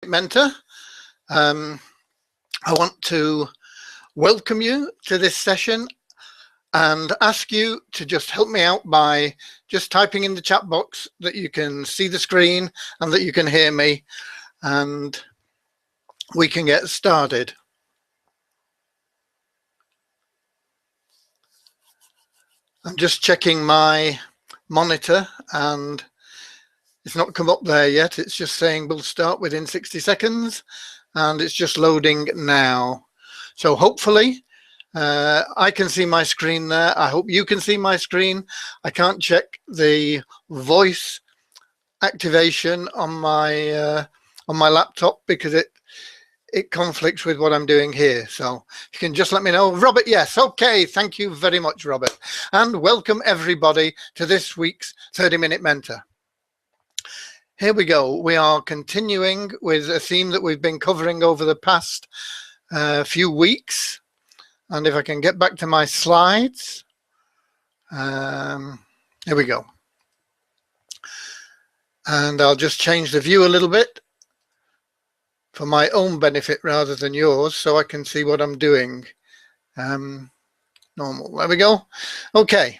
Mentor. I want to welcome you to this session and ask you to just help me out by just typing in the chat box that you can see the screen and that you can hear me, and we can get started. I'm just checking my monitor and it's not come up there yet. It's just saying we'll start within 60 seconds and it's just loading now. So hopefully I can see my screen there. I hope you can see my screen. I can't check the voice activation on my laptop because it conflicts with what I'm doing here. So you can just let me know. Robert, yes. Okay. Thank you very much, Robert. And welcome everybody to this week's 30-Minute Mentor. Here we go. We are continuing with a theme that we've been covering over the past few weeks. And if I can get back to my slides. Here we go. And I'll just change the view a little bit for my own benefit rather than yours, so I can see what I'm doing. Normal. There we go. Okay.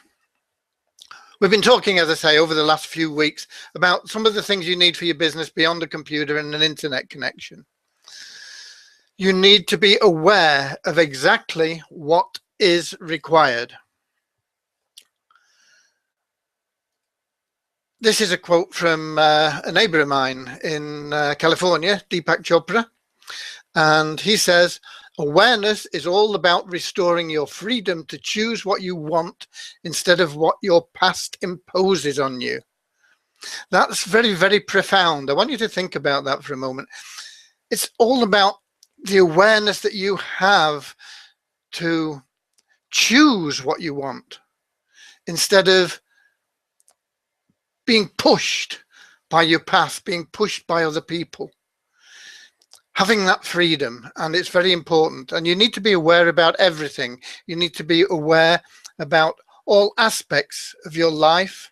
We've been talking, as I say, over the last few weeks about some of the things you need for your business beyond a computer and an internet connection. You need to be aware of exactly what is required. This is a quote from a neighbor of mine in California, Deepak Chopra, and he says, "Awareness is all about restoring your freedom to choose what you want instead of what your past imposes on you." That's very, very profound. I want you to think about that for a moment. It's all about the awareness that you have to choose what you want instead of being pushed by your past, being pushed by other people. Having that freedom, and it's very important. And you need to be aware about everything. You need to be aware about all aspects of your life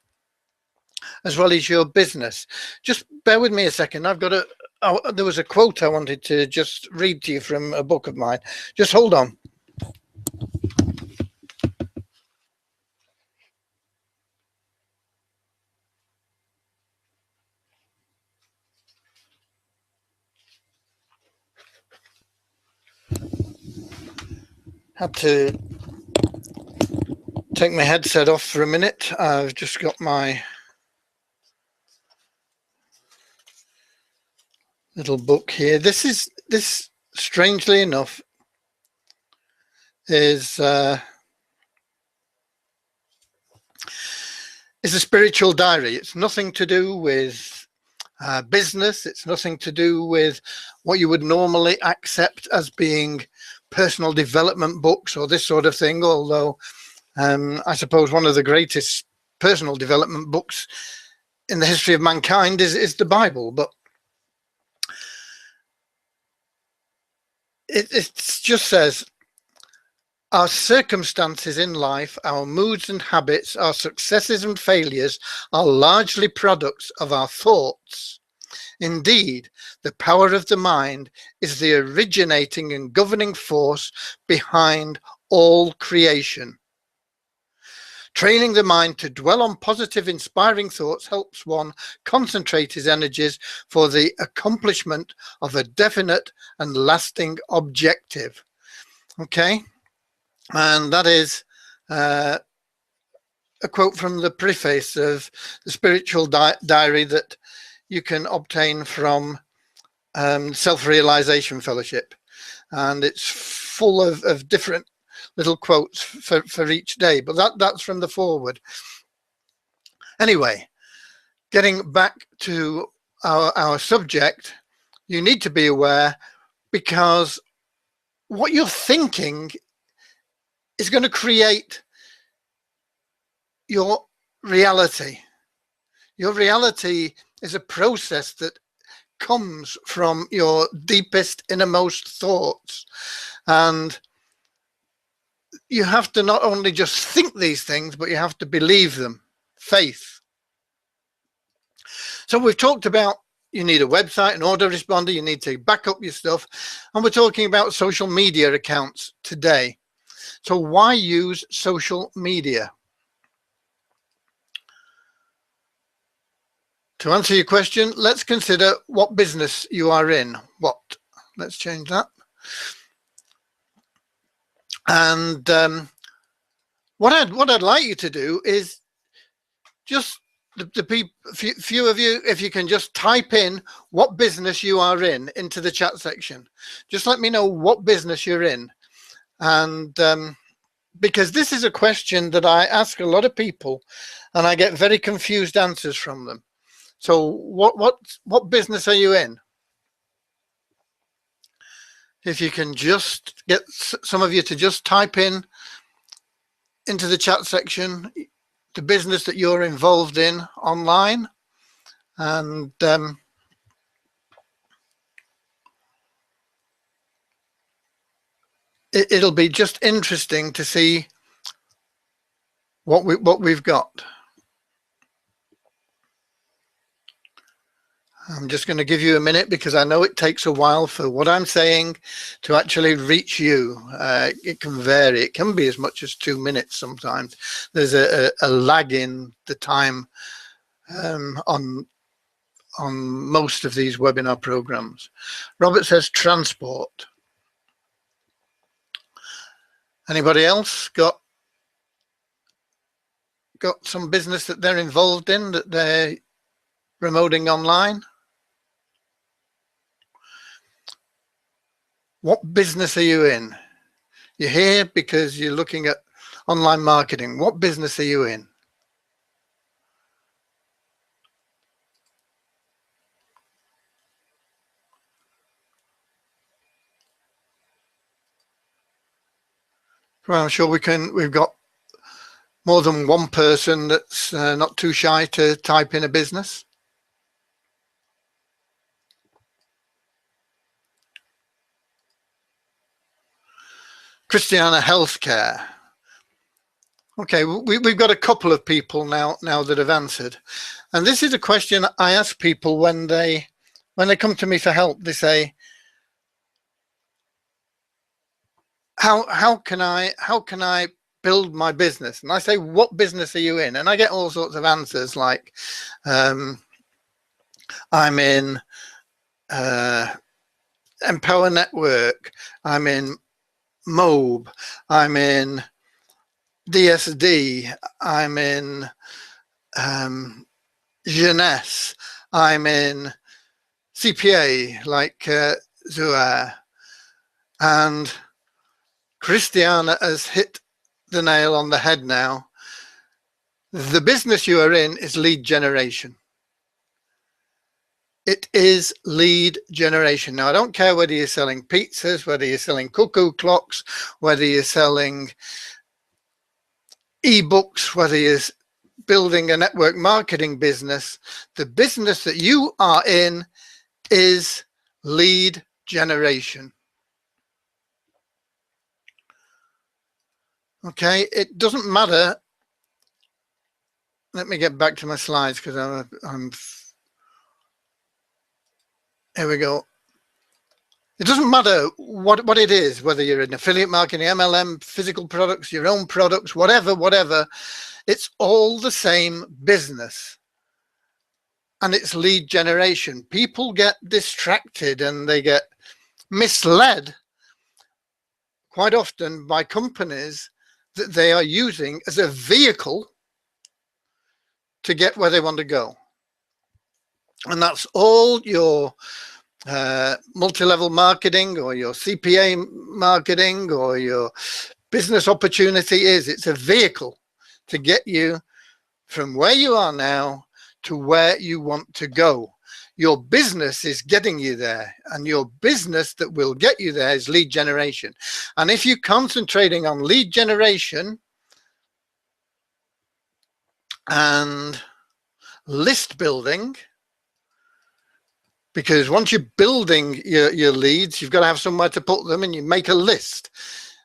as well as your business. Just bear with me a second. There was a quote I wanted to just read to you from a book of mine. Just hold on. Had to take my headset off for a minute. I've just got my little book here. This strangely enough is a spiritual diary. It's nothing to do with business. It's nothing to do with what you would normally accept as being personal development books or this sort of thing, although I suppose one of the greatest personal development books in the history of mankind is the Bible. But it just says, our circumstances in life, our moods and habits, our successes and failures are largely products of our thoughts. Indeed, the power of the mind is the originating and governing force behind all creation. Training the mind to dwell on positive, inspiring thoughts helps one concentrate his energies for the accomplishment of a definite and lasting objective. Okay, and that is a quote from the preface of the spiritual diary that you can obtain from Self-Realization Fellowship, and it's full of different little quotes for each day, but that's from the foreword. Anyway, getting back to our subject, you need to be aware, because what you're thinking is going to create your reality. Your reality is a process that comes from your deepest, innermost thoughts. And you have to not only just think these things, but you have to believe them. Faith. So we've talked about you need a website, an autoresponder, you need to back up your stuff. And we're talking about social media accounts today. So why use social media? To answer your question, let's consider what business you are in. Let's change that. And what I'd like you to do is just few of you, if you can just type in what business you are in into the chat section. Just let me know what business you're in. And because this is a question that I ask a lot of people and I get very confused answers from them. So what business are you in? If you can just get some of you to just type in into the chat section the business that you're involved in online, and it'll be just interesting to see what we've got. I'm just going to give you a minute because I know it takes a while for what I'm saying to actually reach you. It can vary. It can be as much as 2 minutes sometimes. There's a lag in the time on most of these webinar programs. Robert says transport. Anybody else got some business that they're involved in, that they're promoting online? What business are you in? You're here because you're looking at online marketing. What business are you in? Well, I'm sure we've got more than one person that's not too shy to type in a business. Christiana Healthcare. Okay, we've got a couple of people now that have answered. And this is a question I ask people when they come to me for help. They say, how can I build my business? And I say, what business are you in? And I get all sorts of answers like, I'm in Empower Network, I'm in Mobe, I'm in DSD, I'm in Jeunesse, I'm in CPA like Zuair. And Christiana has hit the nail on the head now. The business you are in is lead generation. It is lead generation. Now, I don't care whether you're selling pizzas, whether you're selling cuckoo clocks, whether you're selling ebooks, whether you're building a network marketing business. The business that you are in is lead generation. Okay, it doesn't matter. Let me get back to my slides because I'm here we go. It doesn't matter what it is, whether you're in affiliate marketing, MLM, physical products, your own products, whatever, it's all the same business. And it's lead generation. People get distracted and they get misled quite often by companies that they are using as a vehicle to get where they want to go. And that's all your multi-level marketing or your CPA marketing or your business opportunity is. It's a vehicle to get you from where you are now to where you want to go. Your business is getting you there, and your business that will get you there is lead generation. And if you're concentrating on lead generation and list building, because once you're building your leads, you've got to have somewhere to put them, and you make a list.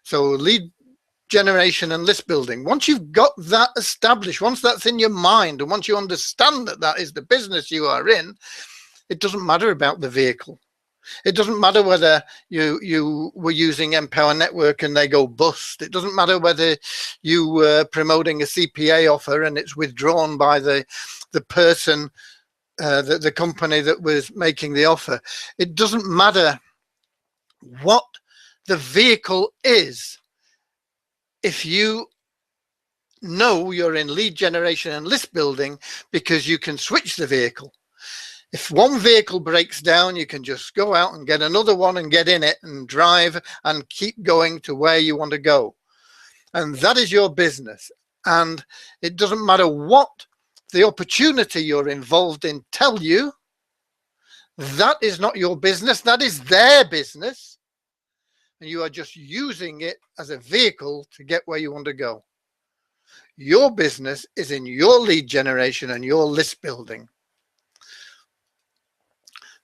So lead generation and list building. Once you've got that established, once that's in your mind, and once you understand that that is the business you are in, it doesn't matter about the vehicle. It doesn't matter whether you were using Empower Network and they go bust. It doesn't matter whether you were promoting a CPA offer and it's withdrawn by the person, the company that was making the offer. It doesn't matter what the vehicle is. If you know you're in lead generation and list building, because you can switch the vehicle. If one vehicle breaks down, you can just go out and get another one and get in it and drive and keep going to where you want to go. And that is your business. And it doesn't matter what the opportunity you're involved in tell you, that is not your business, that is their business. And you are just using it as a vehicle to get where you want to go. Your business is in your lead generation and your list building.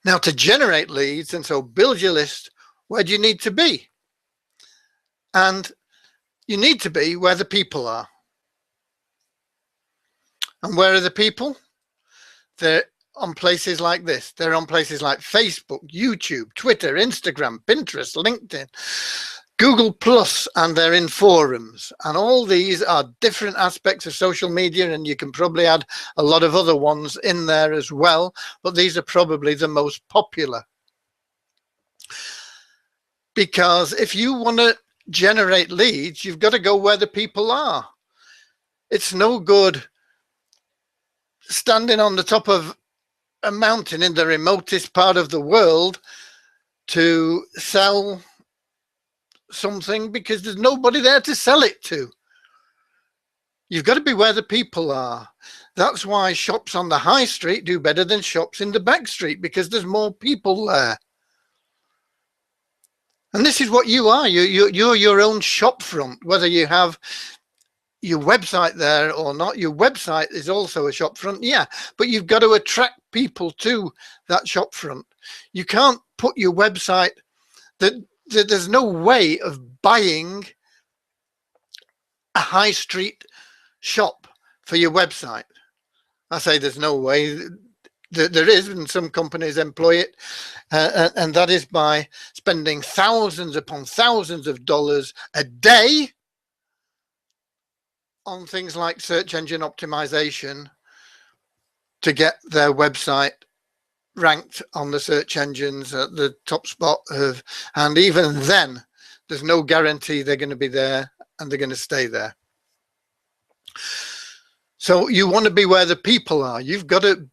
Now, to generate leads and so build your list, where do you need to be? And you need to be where the people are. And where are the people? They're on places like this. They're on places like Facebook, YouTube, Twitter, Instagram, Pinterest, LinkedIn, Google Plus, and they're in forums. And all these are different aspects of social media, and you can probably add a lot of other ones in there as well, but these are probably the most popular. Because if you want to generate leads, you've got to go where the people are. It's no good standing on the top of a mountain in the remotest part of the world to sell something, because there's nobody there to sell it to. You've got to be where the people are. That's why shops on the high street do better than shops in the back street, because there's more people there. And this is what you are. You're your own shop front, whether you have your website there or not. Your website is also a shop front, yeah, but you've got to attract people to that shop front. You can't put your website, there's no way of buying a high street shop for your website. I say there's no way. There is, and some companies employ it, and that is by spending thousands upon thousands of dollars a day on things like search engine optimization to get their website ranked on the search engines at the top spot of, and even then there's no guarantee they're going to be there and they're going to stay there. So you want to be where the people are. You've got to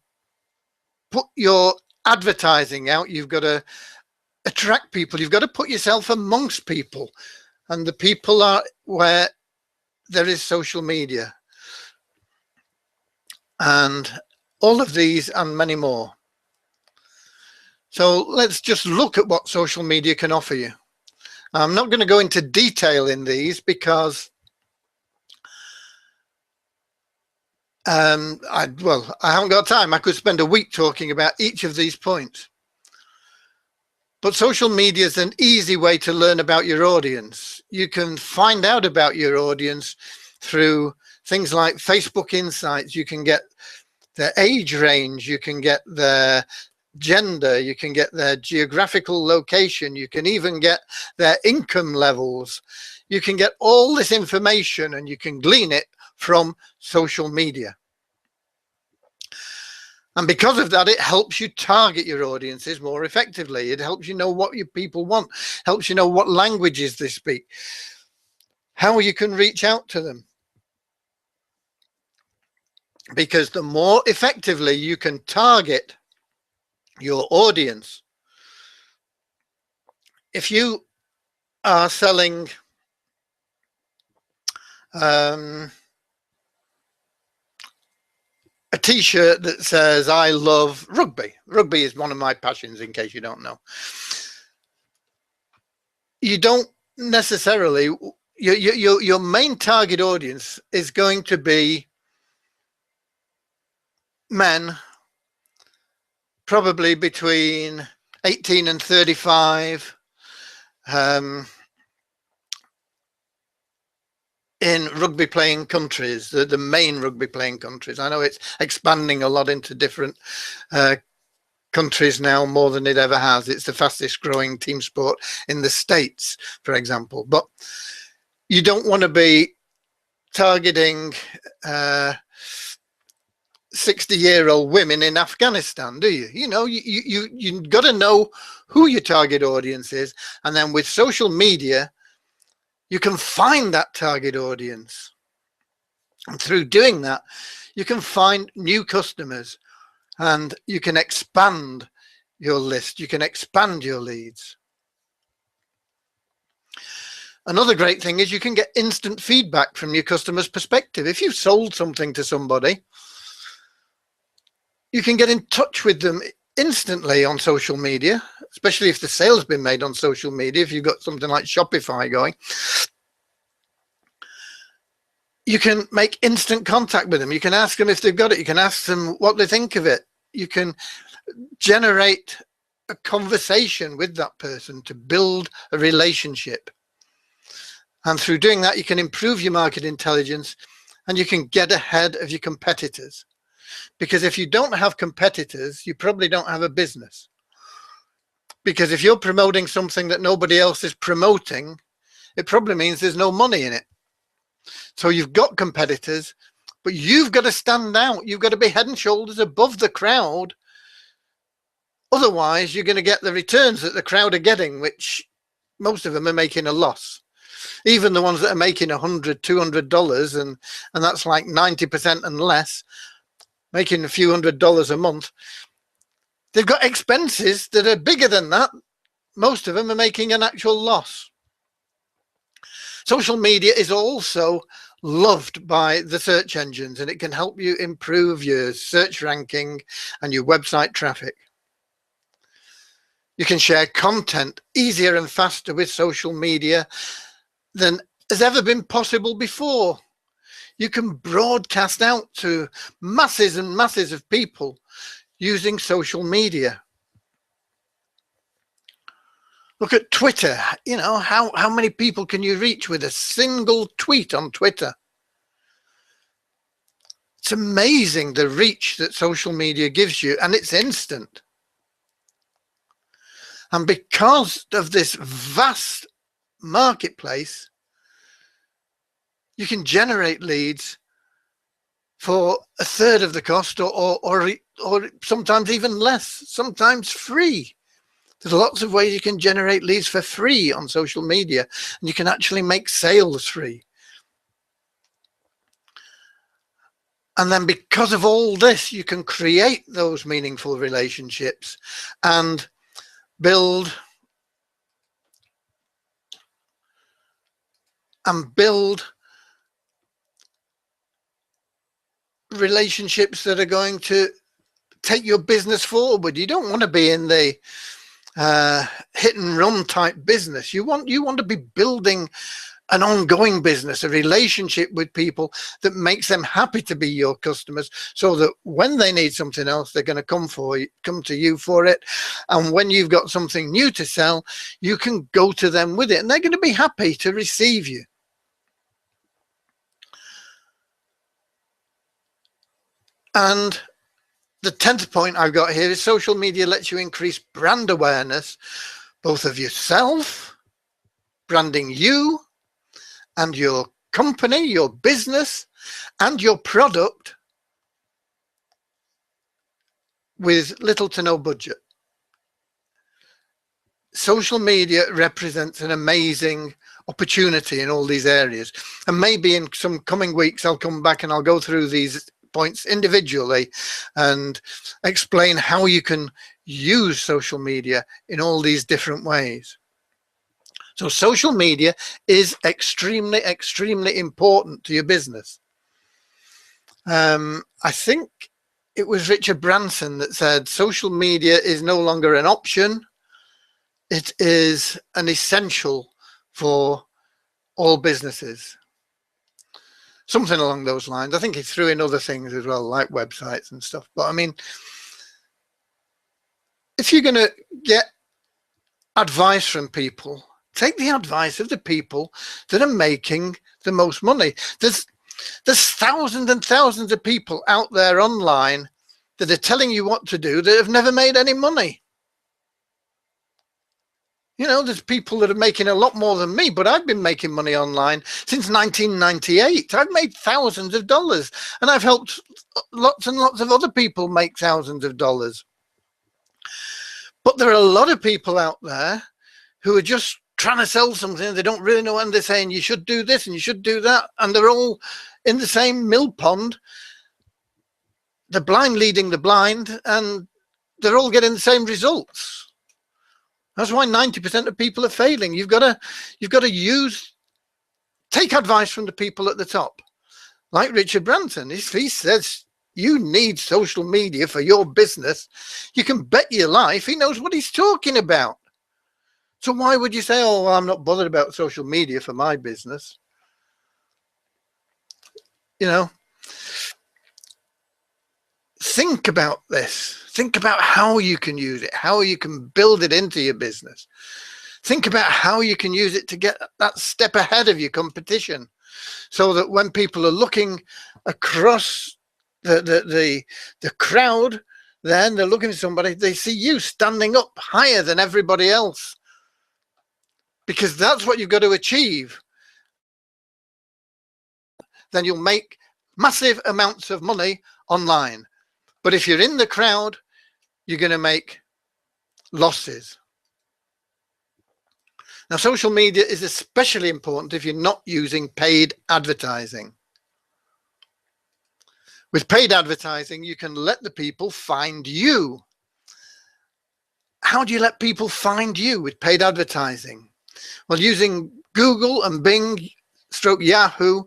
put your advertising out. You've got to attract people. You've got to put yourself amongst people, and the people are where there is social media, and all of these and many more. So let's just look at what social media can offer you. I'm not going to go into detail in these because I haven't got time. I could spend a week talking about each of these points. But social media is an easy way to learn about your audience. You can find out about your audience through things like Facebook Insights. You can get their age range, you can get their gender, you can get their geographical location, you can even get their income levels. You can get all this information and you can glean it from social media. And because of that, it helps you target your audiences more effectively. It helps you know what your people want, helps you know what languages they speak, how you can reach out to them. Because the more effectively you can target your audience, if you are selling a t-shirt that says I love rugby. Rugby is one of my passions, in case you don't know. You don't necessarily, your main target audience is going to be men, probably between 18 and 35, in rugby playing countries, the main rugby playing countries. I know it's expanding a lot into different countries now more than it ever has. It's the fastest growing team sport in the States, for example. But you don't want to be targeting 60-year-old women in Afghanistan, do you? You know, you got to know who your target audience is, and then with social media, you can find that target audience, and through doing that, you can find new customers, and you can expand your list. You can expand your leads. Another great thing is you can get instant feedback from your customer's perspective. If you've sold something to somebody, you can get in touch with them instantly on social media, especially if the sale's been made on social media. If you've got something like Shopify going, you can make instant contact with them. You can ask them if they've got it. You can ask them what they think of it. You can generate a conversation with that person to build a relationship. And through doing that, you can improve your market intelligence, and you can get ahead of your competitors. Because if you don't have competitors, you probably don't have a business. Because if you're promoting something that nobody else is promoting, it probably means there's no money in it. So you've got competitors, but you've got to stand out. You've got to be head and shoulders above the crowd. Otherwise, you're going to get the returns that the crowd are getting, which most of them are making a loss. Even the ones that are making $100, $200, and that's like 90% and less, making a few $100s a month, they've got expenses that are bigger than that. Most of them are making an actual loss. Social media is also loved by the search engines, and it can help you improve your search ranking and your website traffic. You can share content easier and faster with social media than has ever been possible before. You can broadcast out to masses and masses of people using social media. Look at Twitter. You know, how many people can you reach with a single tweet on Twitter? It's amazing the reach that social media gives you, and it's instant. And because of this vast marketplace, you can generate leads for a third of the cost, or sometimes even less, sometimes free. There's lots of ways you can generate leads for free on social media, and you can actually make sales free. And then because of all this, you can create those meaningful relationships and build relationships that are going to take your business forward. You don't want to be in the hit and run type business. You want to be building an ongoing business, a relationship with people that makes them happy to be your customers, so that when they need something else, they're going to come to you for it. And when you've got something new to sell, you can go to them with it, and they're going to be happy to receive you. And the 10th point I've got here is social media lets you increase brand awareness, both of yourself, branding you and your company, your business, and your product with little to no budget. Social media represents an amazing opportunity in all these areas. And maybe in some coming weeks, I'll come back and I'll go through these points individually and explain how you can use social media in all these different ways. So social media is extremely, extremely important to your business. I think it was Richard Branson that said social media is no longer an option. It is an essential for all businesses. Something along those lines. I think he threw in other things as well, like websites and stuff. But I mean, if you're going to get advice from people, take the advice of the people that are making the most money. There's thousands and thousands of people out there online that are telling you what to do that have never made any money. You know, there's people that are making a lot more than me, but I've been making money online since 1998. I've made thousands of dollars, and I've helped lots and lots of other people make thousands of dollars. But there are a lot of people out there who are just trying to sell something. They don't really know, and they're saying you should do this and you should do that, and they're all in the same mill pond. The blind leading the blind, and they're all getting the same results. That's why 90% of people are failing. You've got to take advice from the people at the top, like Richard Branson. If he says you need social media for your business, you can bet your life he knows what he's talking about. So why would you say, oh, well, I'm not bothered about social media for my business? You know, think about this. Think about how you can use it, how you can build it into your business. Think about how you can use it to get that step ahead of your competition, so that when people are looking across the crowd, then they're looking at somebody, they see you standing up higher than everybody else, because that's what you've got to achieve. Then you'll make massive amounts of money online. But if you're in the crowd, you're going to make losses. Now, social media is especially important if you're not using paid advertising. With paid advertising, you can let the people find you. How do you let people find you with paid advertising? Well, using Google and Bing / Yahoo.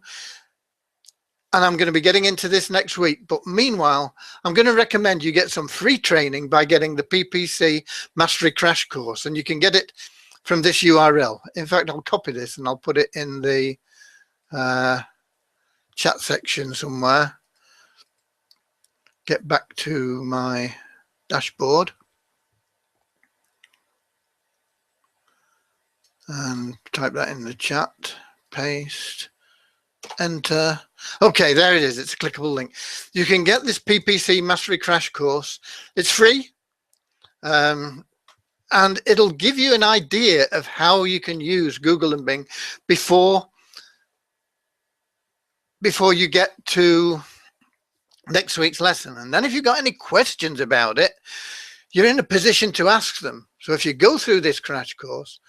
And I'm going to be getting into this next week. But meanwhile, I'm going to recommend you get some free training by getting the PPC Mastery Crash Course. And you can get it from this URL. In fact, I'll copy this and I'll put it in the chat section somewhere. Get back to my dashboard. And type that in the chat. Paste. Enter. Okay, there it is. It's a clickable link. You can get this PPC Mastery Crash Course. It's free, and it'll give you an idea of how you can use Google and Bing before you get to next week's lesson. And then if you've got any questions about it, you're in a position to ask them. So if you go through this crash course,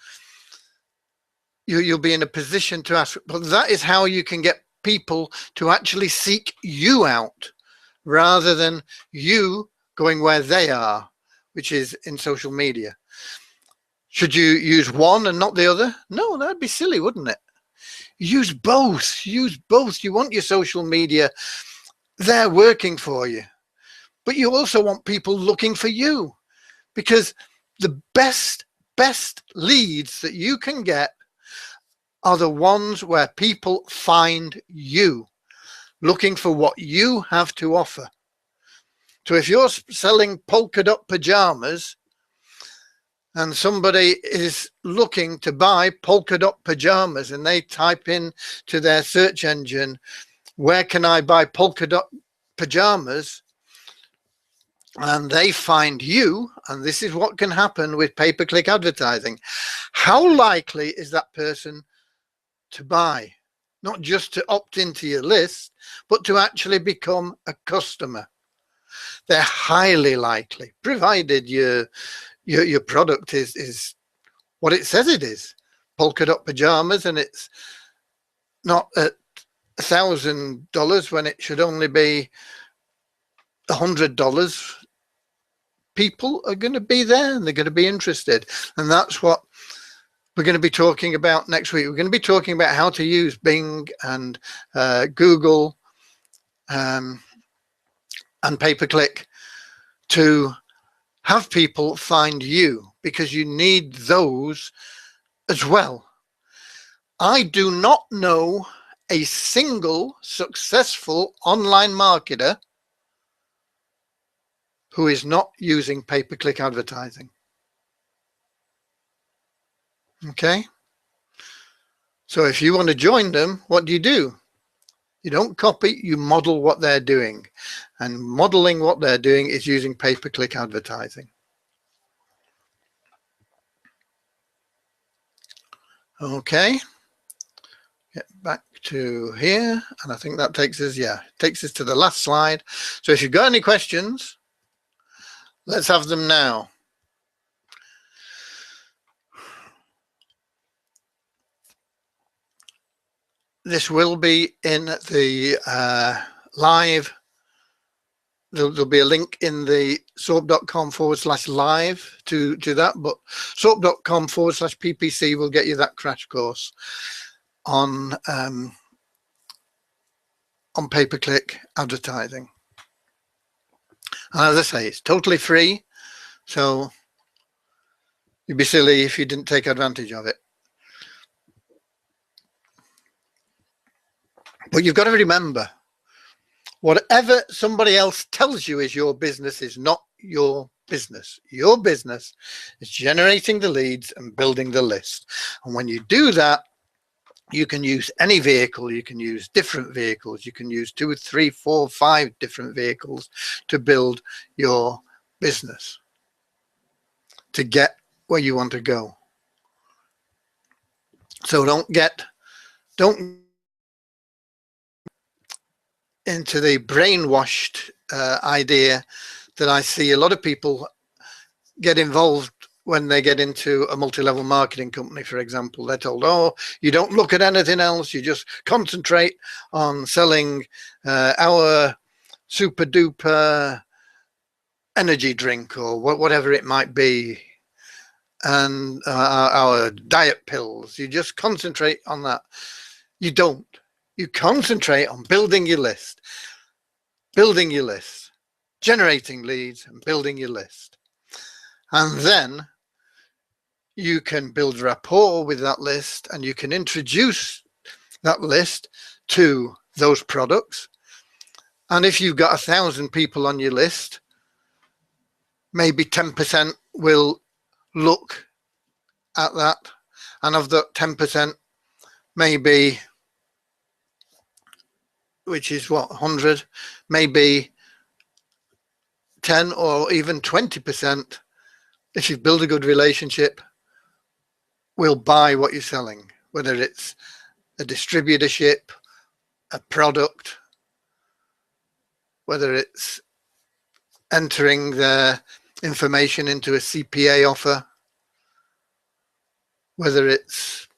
you'll be in a position to ask. But that is how you can get people to actually seek you out, rather than you going where they are, which is in social media. Should you use one and not the other? No, that'd be silly, wouldn't it? Use both. Use both. You want your social media there working for you, but you also want people looking for you, because the best leads that you can get are the ones where people find you, looking for what you have to offer. So if you're selling polka dot pajamas and somebody is looking to buy polka dot pajamas and they type in to their search engine, where can I buy polka dot pajamas? And they find you, and this is what can happen with pay-per-click advertising. How likely is that person to buy? Not just to opt into your list, but to actually become a customer. They're highly likely, provided your product is what it says it is, polka dot pajamas, and it's not at $1,000 when it should only be $100. People are going to be there and they're going to be interested, and that's what we're going to be talking about next week. We're going to be talking about how to use Bing and Google and pay-per-click to have people find you, because you need those as well. I do not know a single successful online marketer who is not using pay-per-click advertising. Okay, so if you want to join them, what do? You don't copy, you model what they're doing. And modeling what they're doing is using pay-per-click advertising. Okay, get back to here, and I think that takes us, takes us to the last slide. So if you've got any questions, let's have them now. This will be in the live. There'll be a link in the soap.com/live to that, but soap.com/PPC will get you that crash course on pay-per-click advertising. And as I say, it's totally free, so you'd be silly if you didn't take advantage of it. But you've got to remember, whatever somebody else tells you is your business is not your business. Your business is generating the leads and building the list. And when you do that, you can use any vehicle, you can use different vehicles, you can use 2, 3, 4, 5 different vehicles to build your business, to get where you want to go. So don't into the brainwashed idea that I see a lot of people get involved when they get into a multi-level marketing company, for example. They're told, oh, you don't look at anything else, you just concentrate on selling our super duper energy drink or whatever it might be, and our diet pills. You just concentrate on that. You don't. You concentrate on building your list, generating leads and building your list. And then you can build rapport with that list, and you can introduce that list to those products. And if you've got 1,000 people on your list, maybe 10% will look at that. And of that 10%, maybe, which is what, 100, maybe 10 or even 20%, if you've built a good relationship, will buy what you're selling, whether it's a distributorship, a product, whether it's entering their information into a CPA offer, whether it's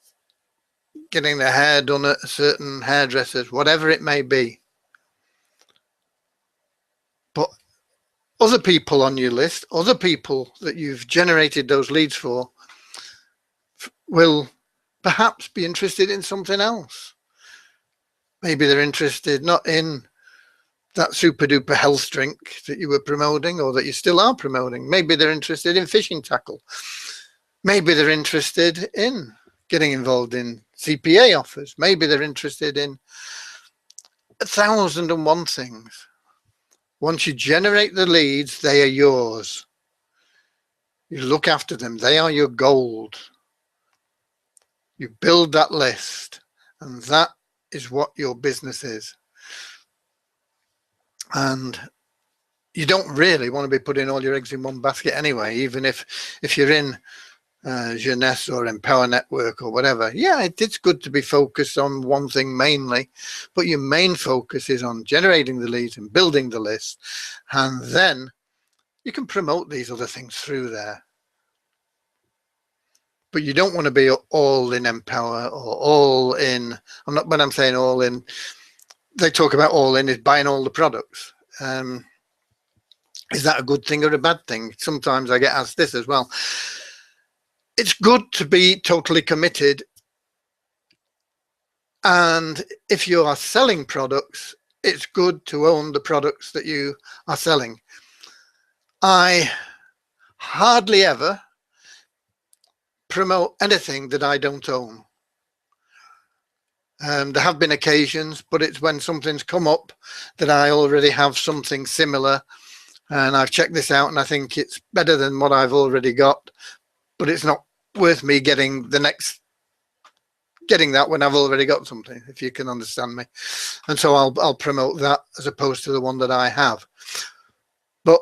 getting their hair done at a certain hairdresser's, whatever it may be. But other people on your list, other people that you've generated those leads for, will perhaps be interested in something else. Maybe they're interested not in that super duper health drink that you were promoting or that you still are promoting. Maybe they're interested in fishing tackle. Maybe they're interested in getting involved in CPA offers. Maybe they're interested in 1,001 things. Once you generate the leads, they are yours. You look after them. They are your gold. You build that list, and that is what your business is. And you don't really want to be putting all your eggs in one basket anyway, even if you're in Jeunesse or Empower Network or whatever. Yeah, it's good to be focused on one thing mainly, but your main focus is on generating the leads and building the list. And then you can promote these other things through there. But you don't want to be all in Empower or all in, when I'm saying all in, they talk about all in is buying all the products. Is that a good thing or a bad thing? Sometimes I get asked this as well. It's good to be totally committed. And if you are selling products, it's good to own the products that you are selling. I hardly ever promote anything that I don't own. There have been occasions, but it's when something's come up that I already have something similar and I've checked this out and I think it's better than what I've already got, but it's not worth me getting the next getting that when I've already got something, if you can understand me. And so I'll promote that as opposed to the one that I have. But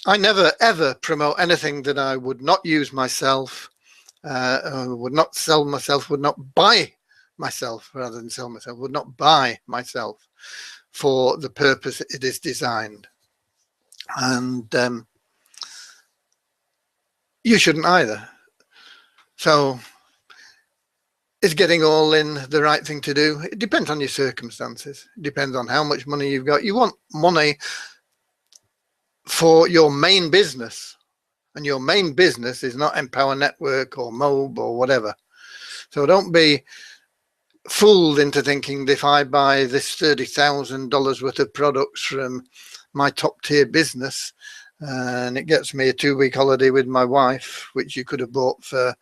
I never ever promote anything that I would not use myself, would not sell myself, would not buy myself, rather than sell myself, would not buy myself for the purpose it is designed. And you shouldn't either. So is getting all in the right thing to do? It depends on your circumstances. It depends on how much money you've got. You want money for your main business, and your main business is not Empower Network or Mobe or whatever. So don't be fooled into thinking that if I buy this $30,000 worth of products from my top tier business and it gets me a 2-week holiday with my wife, which you could have bought for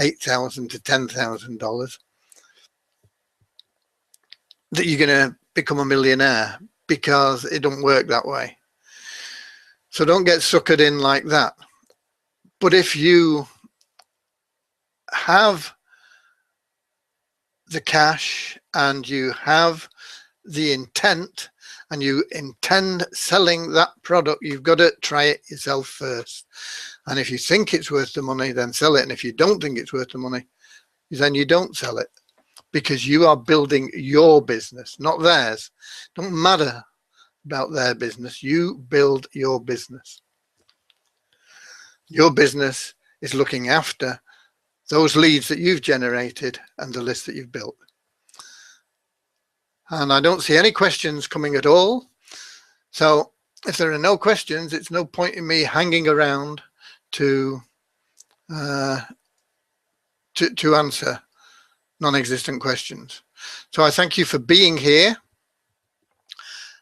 $8,000 to $10,000, that you're going to become a millionaire, because it don't work that way. So don't get suckered in like that. But if you have the cash and you have the intent and you intend selling that product, you've got to try it yourself first. And if you think it's worth the money, then sell it. And if you don't think it's worth the money, then you don't sell it, because you are building your business, not theirs. Don't matter about their business. You build your business. Your business is looking after those leads that you've generated and the list that you've built. And I don't see any questions coming at all. So if there are no questions, it's no point in me hanging around to answer non-existent questions. So I thank you for being here.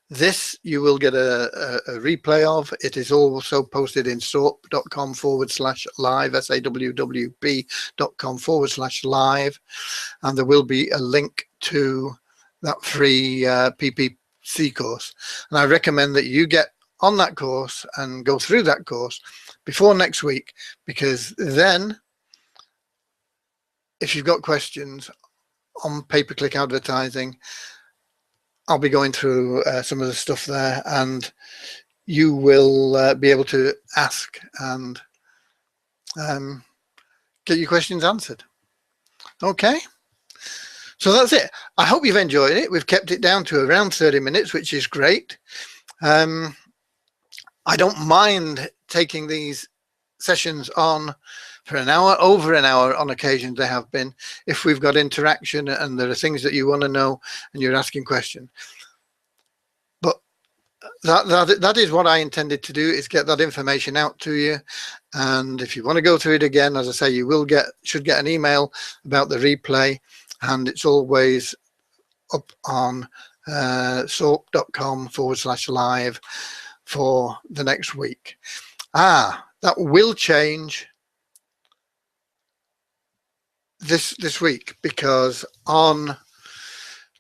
This you will get a replay of. It is also posted in sawp.com/live, sawwp.com/live, and there will be a link to that free PPC course. And I recommend that you get on that course and go through that course before next week, because then if you've got questions on pay-per-click advertising, I'll be going through some of the stuff there, and you will be able to ask and get your questions answered. Okay, so that's it. I hope you've enjoyed it. We've kept it down to around 30 minutes, which is great. I don't mind taking these sessions on for an hour, over an hour on occasions they have been, if we've got interaction and there are things that you want to know and you're asking questions. But that is what I intended to do, is get that information out to you. And if you want to go through it again, as I say, you should get an email about the replay, and it's always up on sawp.com/live for the next week. That will change this week, because on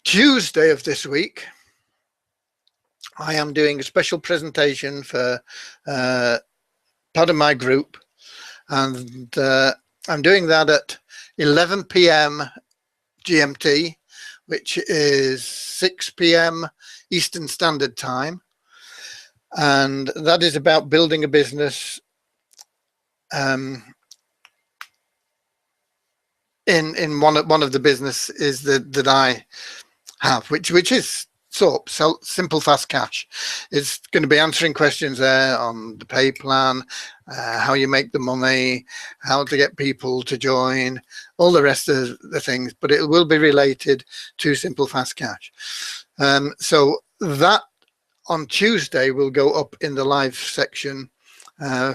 Tuesday of this week I am doing a special presentation for part of my group, and I'm doing that at 11 p.m. GMT, which is 6 p.m. Eastern Standard Time, and that is about building a business in one of the businesses that I have, which is SAWP, Simple Fast Cash. It's going to be answering questions there on the pay plan, how you make the money, how to get people to join, all the rest of the things, but it will be related to Simple Fast Cash. So that on Tuesday will go up in the live section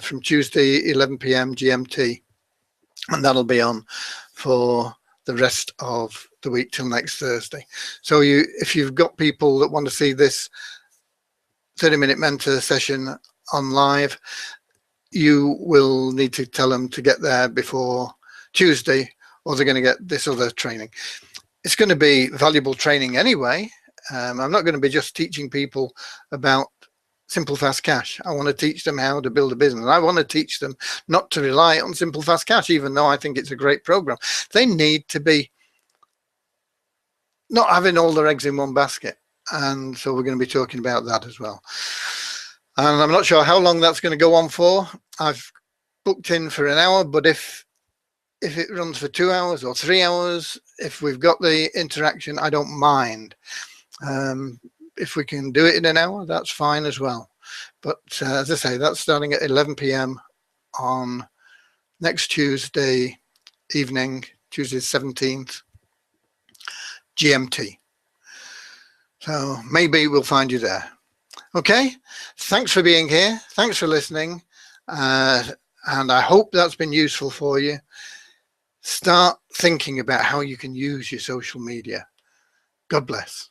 from Tuesday 11 p.m. GMT, and that'll be on for the rest of the week till next Thursday. So if you've got people that want to see this 30-minute mentor session on live, you will need to tell them to get there before Tuesday, or they're going to get this other training. It's going to be valuable training anyway. I'm not going to be just teaching people about Simple Fast Cash. I want to teach them how to build a business. I want to teach them not to rely on Simple Fast Cash, even though I think it's a great program. They need to be not having all their eggs in one basket. And so we're going to be talking about that as well. And I'm not sure how long that's going to go on for. I've booked in for an hour, but if it runs for 2 hours or 3 hours, if we've got the interaction, I don't mind. If we can do it in an hour, that's fine as well. But as I say, that's starting at 11 p.m. on next Tuesday evening, Tuesday 17th, GMT. So maybe we'll find you there. Okay, thanks for being here. Thanks for listening. And I hope that's been useful for you. Start thinking about how you can use your social media. God bless.